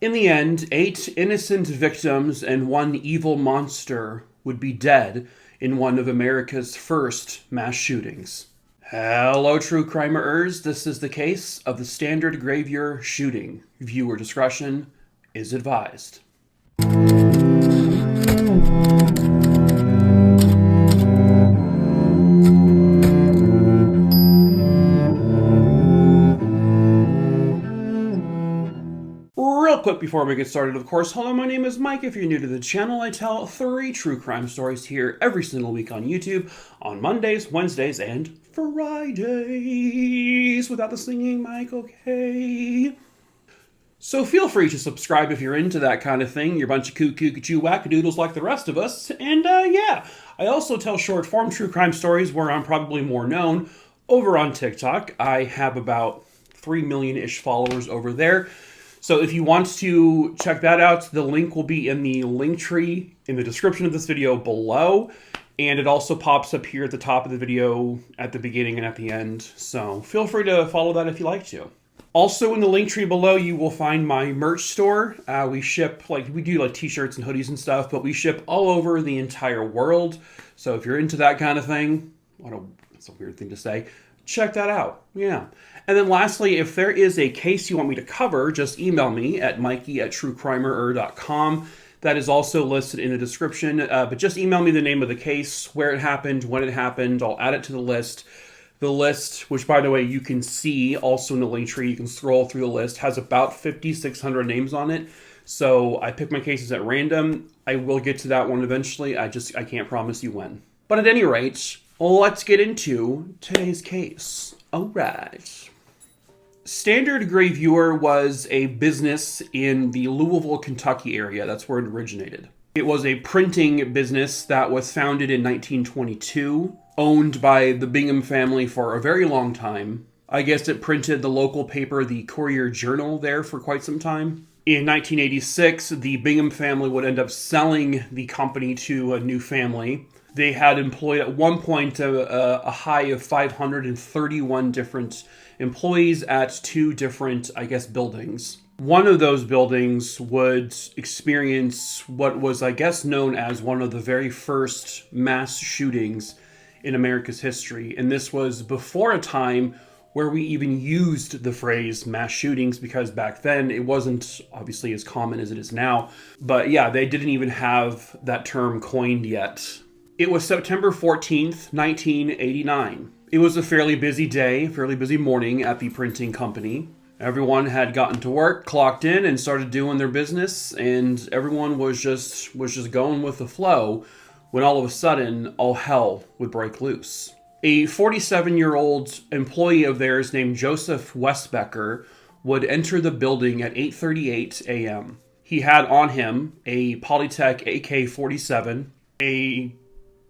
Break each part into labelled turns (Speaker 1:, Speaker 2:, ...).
Speaker 1: In the end, 8 innocent victims and 1 evil monster would be dead in one of America's first mass shootings. Hello, true crimeers. This is the case of the Standard Gravure Shooting. Viewer discretion is advised. Real quick before we get started, of course, hello, my name is Mike. If you're new to the channel, I tell 3 true crime stories here every single week on YouTube on Mondays, Wednesdays, and Fridays. Without the singing, Mike, okay? So feel free to subscribe if you're into that kind of thing. You're a bunch of cuckoo wackadoodles like the rest of us. And yeah, I also tell short form true crime stories where I'm probably more known over on TikTok. I have about 3 million-ish followers over there. So if you want to check that out, the link will be in the link tree in the description of this video below. And it also pops up here at the top of the video at the beginning and at the end. So feel free to follow that if you like to. Also in the link tree below, you will find my merch store. We ship, we do t-shirts and hoodies and stuff, but we ship all over the entire world. So if you're into that kind of thing, that's a weird thing to say, check that out. Yeah. And then lastly, if there is a case you want me to cover, just email me at mikey@truecrimerer.com. That is also listed in the description, but just email me the name of the case, where it happened, when it happened. I'll add it to the list. The list, which by the way, you can see also in the link tree, you can scroll through the list, has about 5,600 names on it. So I pick my cases at random. I will get to that one eventually. I can't promise you when. But at any rate, let's get into today's case. All right. Standard Gravure was a business in the Louisville, Kentucky area. That's where it originated. It was a printing business that was founded in 1922, owned by the Bingham family for a very long time. I guess it printed the local paper, the Courier-Journal, there for quite some time. In 1986, the Bingham family would end up selling the company to a new family. They had employed at one point a high of 531 different employees at 2 different, buildings. One of those buildings would experience what was, known as one of the very first mass shootings in America's history. And this was before a time where we even used the phrase mass shootings, because back then it wasn't obviously as common as it is now. But yeah, they didn't even have that term coined yet. It was September 14th, 1989. It was a fairly busy day, fairly busy morning at the printing company. Everyone had gotten to work, clocked in, and started doing their business, and everyone was just going with the flow when all of a sudden, all hell would break loose. A 47-year-old employee of theirs named Joseph Wesbecker would enter the building at 8:38 a.m. He had on him a Polytech AK-47, a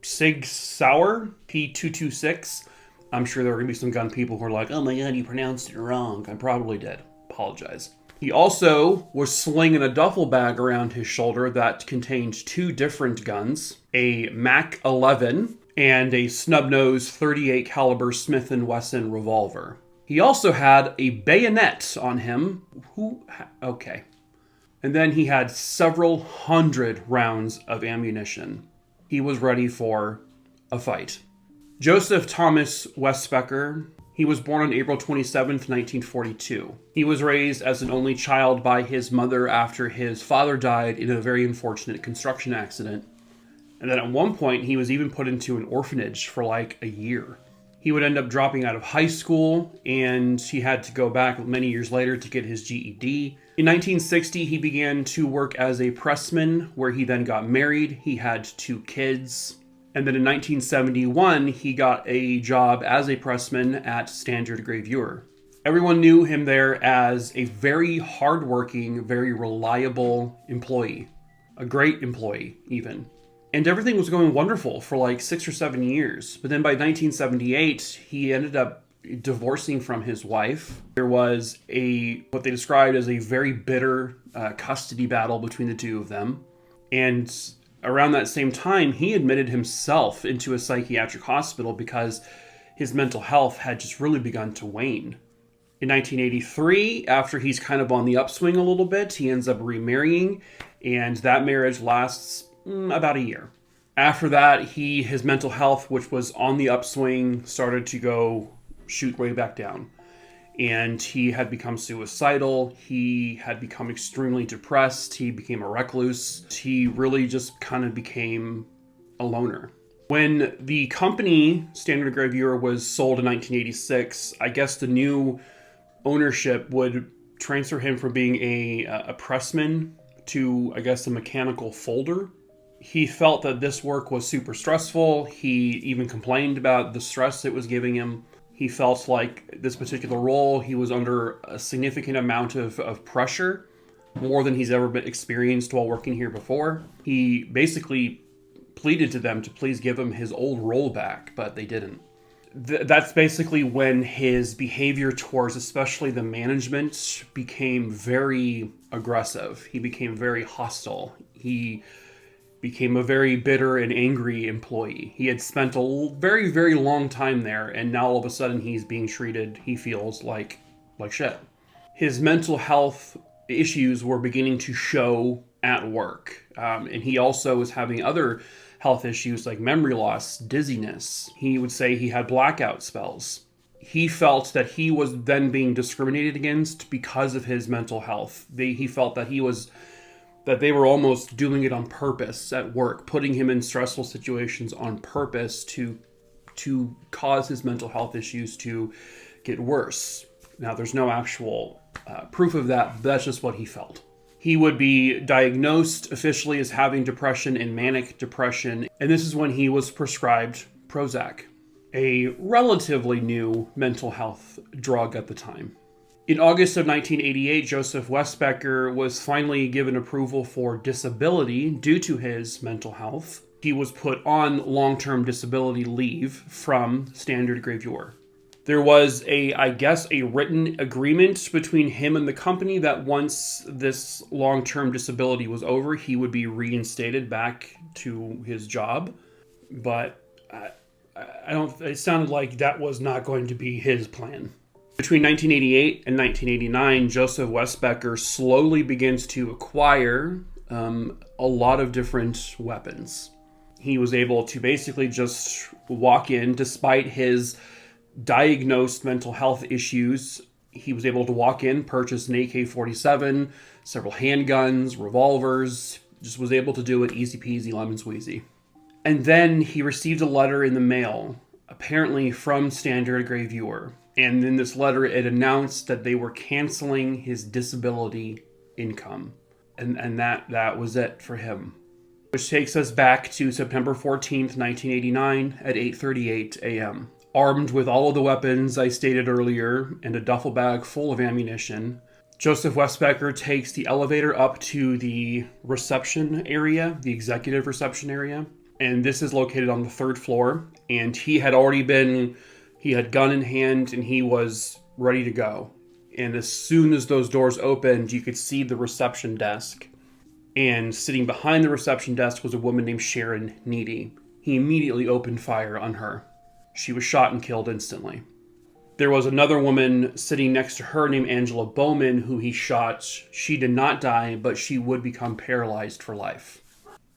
Speaker 1: Sig Sauer P226. I'm sure there are going to be some gun people who are like, oh my god, you pronounced it wrong. I probably did. Apologize. He also was slinging a duffel bag around his shoulder that contained 2 different guns, a Mac 11 and a snub-nose .38 caliber Smith & Wesson revolver. He also had a bayonet on him. Okay. And then he had several hundred rounds of ammunition. He was ready for a fight. Joseph Thomas Wesbecker, he was born on April 27th, 1942. He was raised as an only child by his mother after his father died in a very unfortunate construction accident. And then at one point, he was even put into an orphanage for a year. He would end up dropping out of high school, and he had to go back many years later to get his GED. In 1960, he began to work as a pressman, where he then got married. He had 2 kids. And then in 1971, he got a job as a pressman at Standard Gravure. Everyone knew him there as a very hardworking, very reliable employee. A great employee, even. And everything was going wonderful for 6 or 7 years. But then by 1978, he ended up divorcing from his wife. There was what they described as a very bitter custody battle between the 2 of them. And around that same time, he admitted himself into a psychiatric hospital because his mental health had just really begun to wane. In 1983, after he's kind of on the upswing a little bit, he ends up remarrying, and that marriage lasts about a year. After that, his mental health, which was on the upswing, started to shoot way back down. And he had become suicidal. He had become extremely depressed. He became a recluse. He really just kind of became a loner. When the company, Standard Gravure, was sold in 1986, I guess the new ownership would transfer him from being a pressman to, I guess, a mechanical folder. He felt that this work was super stressful. He even complained about the stress it was giving him. He felt like this particular role, he was under a significant amount of pressure, more than he's ever been experienced while working here before. He basically pleaded to them to please give him his old role back, but they didn't. That's basically when his behavior towards especially the management became very aggressive. He became very hostile. He became a very bitter and angry employee. He had spent a very, very long time there, and now all of a sudden he's being treated, he feels, like shit. His mental health issues were beginning to show at work, and he also was having other health issues like memory loss, dizziness. He would say he had blackout spells. He felt that he was then being discriminated against because of his mental health. He felt that they were almost doing it on purpose at work, putting him in stressful situations on purpose to cause his mental health issues to get worse. Now, there's no actual proof of that, but that's just what he felt. He would be diagnosed officially as having depression and manic depression, and this is when he was prescribed Prozac, a relatively new mental health drug at the time. In August of 1988, Joseph Wesbecker was finally given approval for disability due to his mental health. He was put on long-term disability leave from Standard Gravure. There was a written agreement between him and the company that once this long-term disability was over, he would be reinstated back to his job. But it sounded like that was not going to be his plan. Between 1988 and 1989, Joseph Wesbecker slowly begins to acquire a lot of different weapons. He was able to basically just walk in, despite his diagnosed mental health issues. He was able to walk in, purchase an AK-47, several handguns, revolvers, just was able to do it easy peasy lemon squeezy. And then he received a letter in the mail, apparently from Standard Gravure. And in this letter, it announced that they were canceling his disability income. And that was it for him. Which takes us back to September 14th, 1989 at 8:38 a.m. Armed with all of the weapons I stated earlier and a duffel bag full of ammunition, Joseph Wesbecker takes the elevator up to the reception area, the executive reception area. And this is located on the 3rd floor. And he had gun in hand and he was ready to go. And as soon as those doors opened, you could see the reception desk. And sitting behind the reception desk was a woman named Sharon Needy. He immediately opened fire on her. She was shot and killed instantly. There was another woman sitting next to her named Angela Bowman who he shot. She did not die, but she would become paralyzed for life.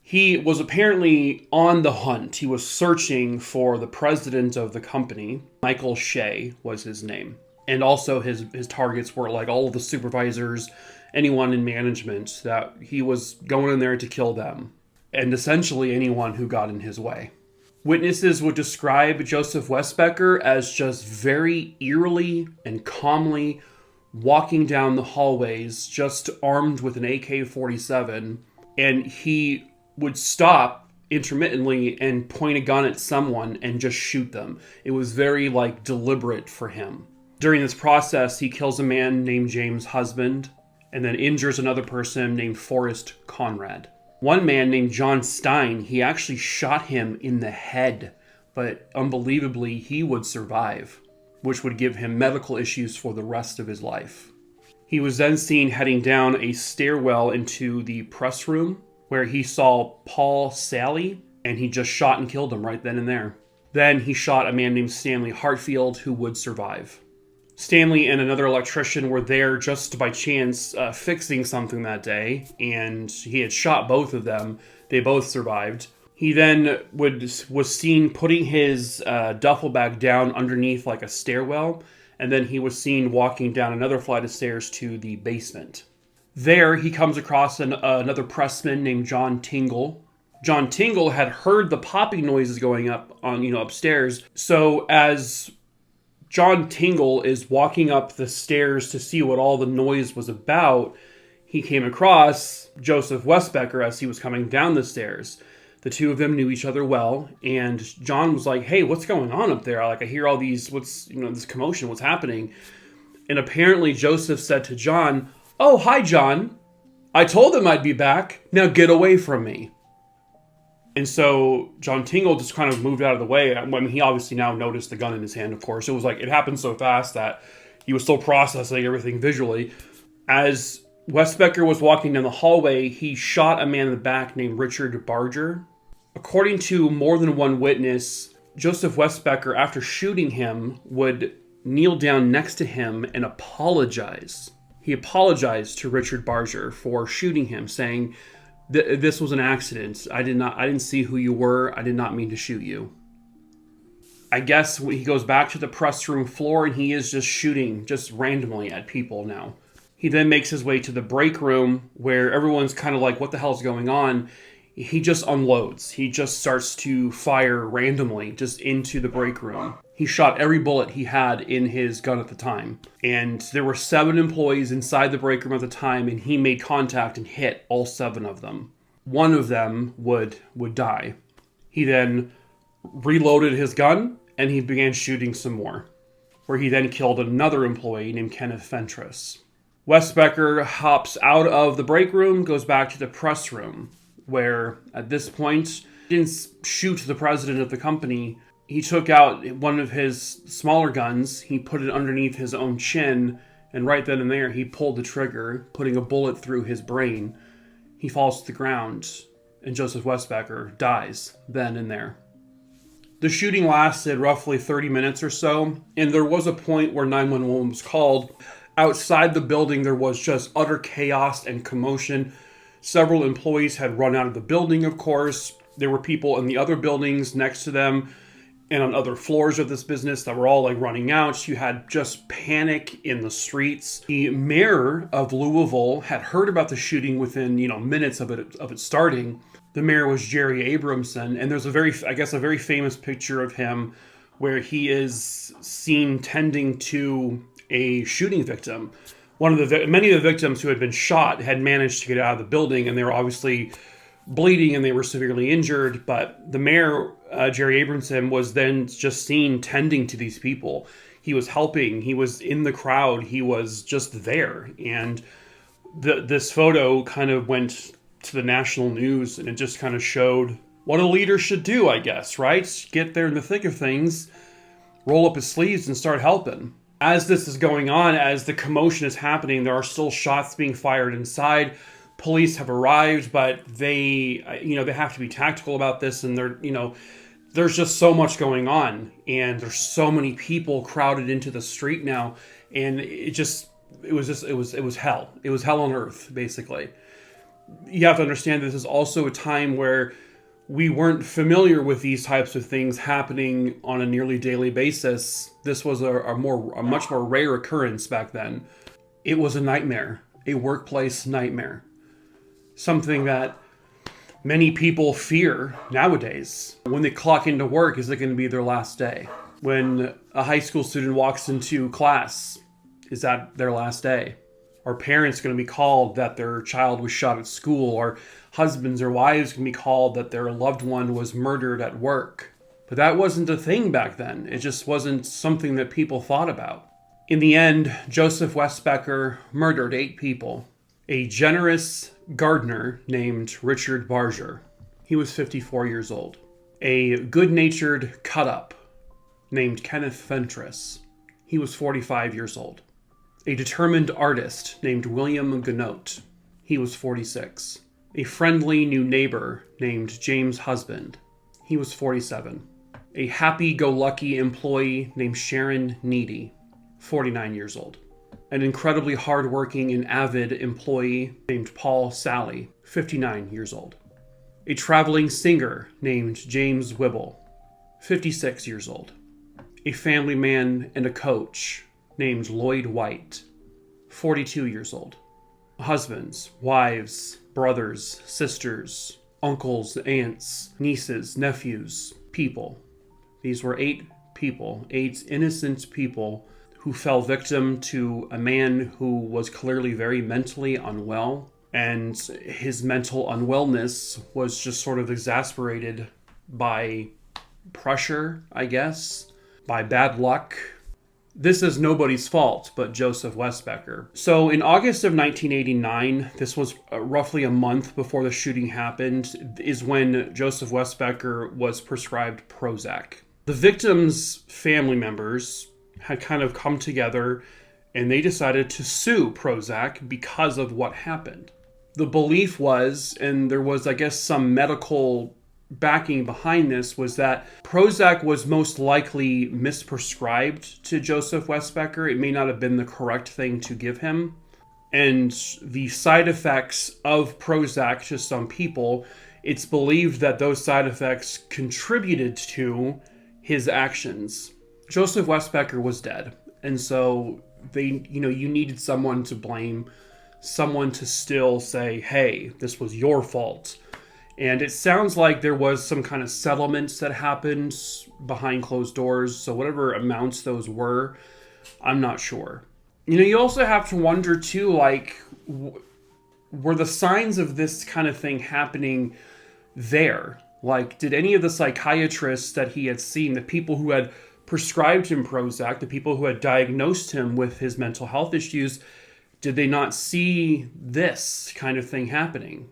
Speaker 1: He was apparently on the hunt. He was searching for the president of the company. Michael Shea was his name. And also his targets were like all of the supervisors, anyone in management, that he was going in there to kill them. And essentially anyone who got in his way. Witnesses would describe Joseph Wesbecker as just very eerily and calmly walking down the hallways, just armed with an AK-47. And he would stop intermittently and point a gun at someone and just shoot them. It was very deliberate for him. During this process, he kills a man named James Husband and then injures another person named Forrest Conrad. One man named John Stein, he actually shot him in the head, but unbelievably he would survive, which would give him medical issues for the rest of his life. He was then seen heading down a stairwell into the press room, where he saw Paul Sally, and he just shot and killed him right then and there. Then he shot a man named Stanley Hartfield, who would survive. Stanley and another electrician were there just by chance fixing something that day, and he had shot both of them. They both survived. He then was seen putting his duffel bag down underneath like a stairwell, and then he was seen walking down another flight of stairs to the basement. There, he comes across another pressman named John Tingle. John Tingle had heard the popping noises going up on upstairs, so as John Tingle is walking up the stairs to see what all the noise was about, he came across Joseph Wesbecker as he was coming down the stairs. The two of them knew each other well, and John was like, "Hey, what's going on up there? Like, I hear all these, this commotion, what's happening?" And apparently Joseph said to John, "Oh, hi, John. I told them I'd be back. Now get away from me." And so John Tingle just kind of moved out of the way. I mean, he obviously now noticed the gun in his hand, of course. It was like, it happened so fast that he was still processing everything visually. As Wesbecker was walking down the hallway, he shot a man in the back named Richard Barger. According to more than one witness, Joseph Wesbecker, after shooting him, would kneel down next to him and apologize. He apologized to Richard Barger for shooting him, saying, "This was an accident. I didn't see who you were. I did not mean to shoot you." I guess he goes back to the press room floor and he is just shooting just randomly at people now. He then makes his way to the break room where everyone's kind of like, what the hell's going on? He just unloads. He just starts to fire randomly just into the break room. He shot every bullet he had in his gun at the time. And there were 7 employees inside the break room at the time, and he made contact and hit all 7 of them. One of them would die. He then reloaded his gun, and he began shooting some more, where he then killed another employee named Kenneth Fentress. Wesbecker hops out of the break room, goes back to the press room, where at this point, he didn't shoot the president of the company. He took out one of his smaller guns, he put it underneath his own chin, and right then and there, he pulled the trigger, putting a bullet through his brain. He falls to the ground, and Joseph Wesbecker dies then and there. The shooting lasted roughly 30 minutes or so, and there was a point where 911 was called. Outside the building, there was just utter chaos and commotion. Several employees had run out of the building, of course. There were people in the other buildings next to them and on other floors of this business that were all like running out. You had just panic in the streets. The mayor of Louisville had heard about the shooting within, minutes of it starting. The mayor was Jerry Abramson, and there's a very famous picture of him where he is seen tending to a shooting victim. Many of the victims who had been shot had managed to get out of the building, and they were obviously bleeding and they were severely injured. But the mayor, Jerry Abramson, was then just seen tending to these people. He was helping. He was in the crowd. He was just there. And this photo kind of went to the national news, and it just kind of showed what a leader should do, I guess, right? Get there in the thick of things, roll up his sleeves, and start helping. As this is going on, as the commotion is happening, there are still shots being fired inside. Police have arrived, but they have to be tactical about this, and there's just so much going on, and there's so many people crowded into the street now, and it was hell. It was hell on earth, basically. You have to understand this is also a time where we weren't familiar with these types of things happening on a nearly daily basis. This was a much more rare occurrence back then. It was a nightmare, a workplace nightmare. Something that many people fear nowadays. When they clock into work, is it going to be their last day? When a high school student walks into class, is that their last day? Are parents going to be called that their child was shot at school? Or husbands or wives can be called that their loved one was murdered at work? But that wasn't a thing back then. It just wasn't something that people thought about. In the end, Joseph Wesbecker murdered 8 people. A generous gardener named Richard Barger. He was 54 years old. A good-natured cut-up named Kenneth Fentress. He was 45 years old. A determined artist named William Ganote. He was 46. A friendly new neighbor named James Husband. He was 47. A happy-go-lucky employee named Sharon Needy. 49 years old. An incredibly hardworking and avid employee named Paul Sally, 59 years old. A traveling singer named James Wibble, 56 years old. A family man and a coach named Lloyd White, 42 years old. Husbands, wives, brothers, sisters, uncles, aunts, nieces, nephews, people. These were 8 people, 8 innocent people who fell victim to a man who was clearly very mentally unwell, and his mental unwellness was just sort of exasperated by pressure, I guess, by bad luck. This is nobody's fault but Joseph Wesbecker. So in August of 1989, this was roughly a month before the shooting happened, is when Joseph Wesbecker was prescribed Prozac. The victims' family members had kind of come together and they decided to sue Prozac because of what happened. The belief was, and there was, I guess, some medical backing behind this, was that Prozac was most likely misprescribed to Joseph Wesbecker. It may not have been the correct thing to give him. And the side effects of Prozac to some people, it's believed that those side effects contributed to his actions. Joseph Wesbecker was dead. And so you needed someone to blame, someone to still say, hey, this was your fault. And it sounds like there was some kind of settlements that happened behind closed doors. So whatever amounts those were, I'm not sure. You also have to wonder too, like, were the signs of this kind of thing happening there? Like, did any of the psychiatrists that he had seen, the people who had prescribed him Prozac, the people who had diagnosed him with his mental health issues, did they not see this kind of thing happening?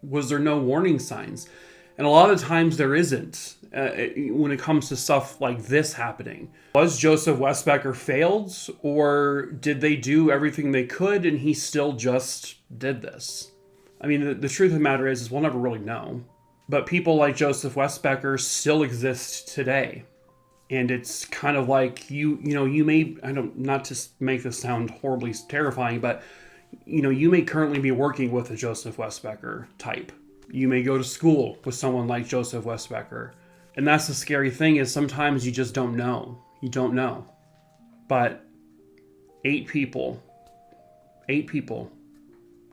Speaker 1: Was there no warning signs? And a lot of times there isn't when it comes to stuff like this happening. Was Joseph Wesbecker failed, or did they do everything they could and he still just did this? I mean, the truth of the matter is we'll never really know. But people like Joseph Wesbecker still exist today. And it's kind of like you may, not to make this sound horribly terrifying, but you may currently be working with a Joseph Wesbecker type. You may go to school with someone like Joseph Wesbecker. And that's the scary thing, is sometimes you just don't know. You don't know. But 8 people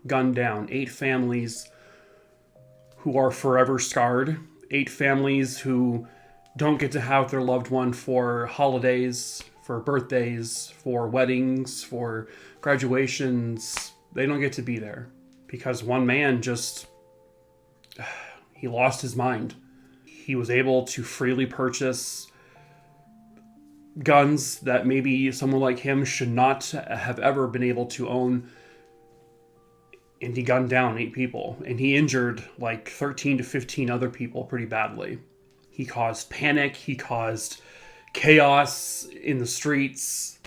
Speaker 1: gunned down, 8 families who are forever scarred, 8 families who don't get to have their loved one for holidays, for birthdays, for weddings, for graduations. They don't get to be there because one man he lost his mind. He was able to freely purchase guns that maybe someone like him should not have ever been able to own. And he gunned down 8 people, and he injured like 13 to 15 other people pretty badly. He caused panic. He caused chaos in the streets.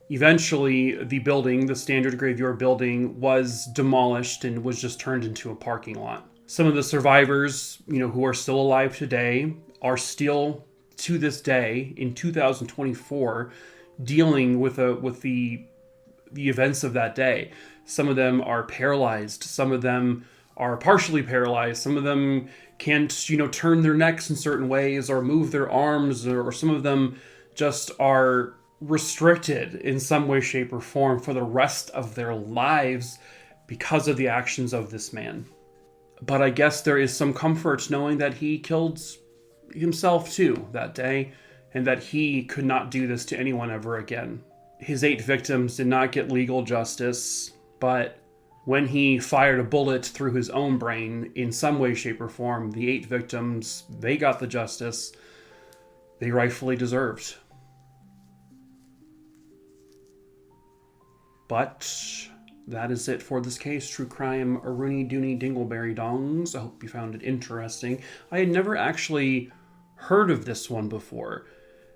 Speaker 1: Eventually, the building, the Standard Gravure building, was demolished and was just turned into a parking lot. Some of the survivors, who are still alive today, are still, to this day, in 2024, dealing with the events of that day. Some of them are paralyzed. Some of them are partially paralyzed. Some of them can't, turn their necks in certain ways or move their arms, or some of them just are restricted in some way, shape, or form for the rest of their lives because of the actions of this man. But I guess there is some comfort knowing that he killed himself too that day, and that he could not do this to anyone ever again. His 8 victims did not get legal justice, but when he fired a bullet through his own brain in some way, shape, or form, the 8 victims, they got the justice they rightfully deserved. But that is it for this case. True crime, Rooney Dooney Dingleberry Dongs. I hope you found it interesting. I had never actually heard of this one before.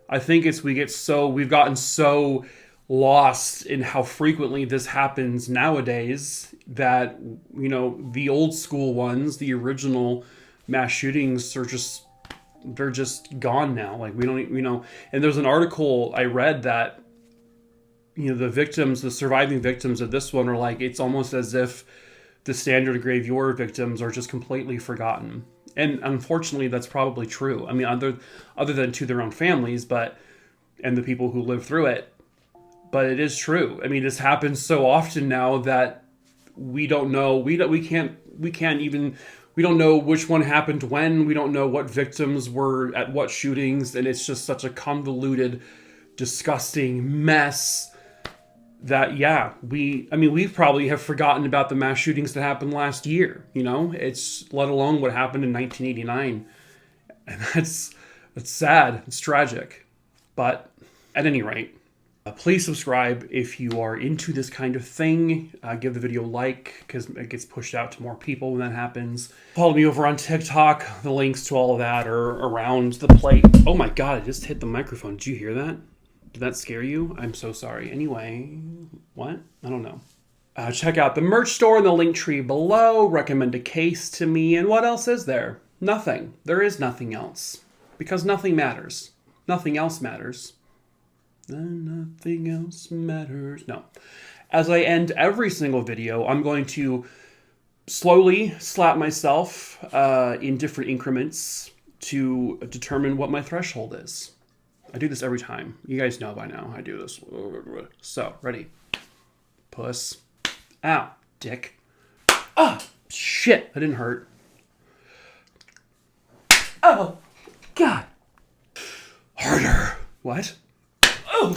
Speaker 1: I think we've gotten so lost in how frequently this happens nowadays that, the old school ones, the original mass shootings, are just they're just gone now. Like, we don't, you know, and there's an article I read that, you know, the victims, the surviving victims of this one are like, it's almost as if the Standard Gravure victims are just completely forgotten. And unfortunately, that's probably true. I mean, other than to their own families, and the people who live through it. But it is true. I mean, this happens so often now that we don't know. We can't even. We don't know which one happened when. We don't know what victims were at what shootings, and it's just such a convoluted, disgusting mess. That, yeah, we probably have forgotten about the mass shootings that happened last year, you know? It's, let alone what happened in 1989. And that's sad. It's tragic. But at any rate, please subscribe if you are into this kind of thing. Give the video a like, because it gets pushed out to more people when that happens. Follow me over on TikTok. The links to all of that are around the plate. Oh my God, I just hit the microphone. Did you hear that? Did that scare you? I'm so sorry. Anyway, what? I don't know. Check out the merch store in the link tree below. Recommend a case to me. And what else is there? Nothing. There is nothing else. Because nothing matters. Nothing else matters. Nothing else matters. No. As I end every single video, I'm going to slowly slap myself in different increments to determine what my threshold is. I do this every time. You guys know by now I do this. So, ready? Puss. Ow, dick. Ah, shit. That didn't hurt. Oh, God. Harder. What? Oh.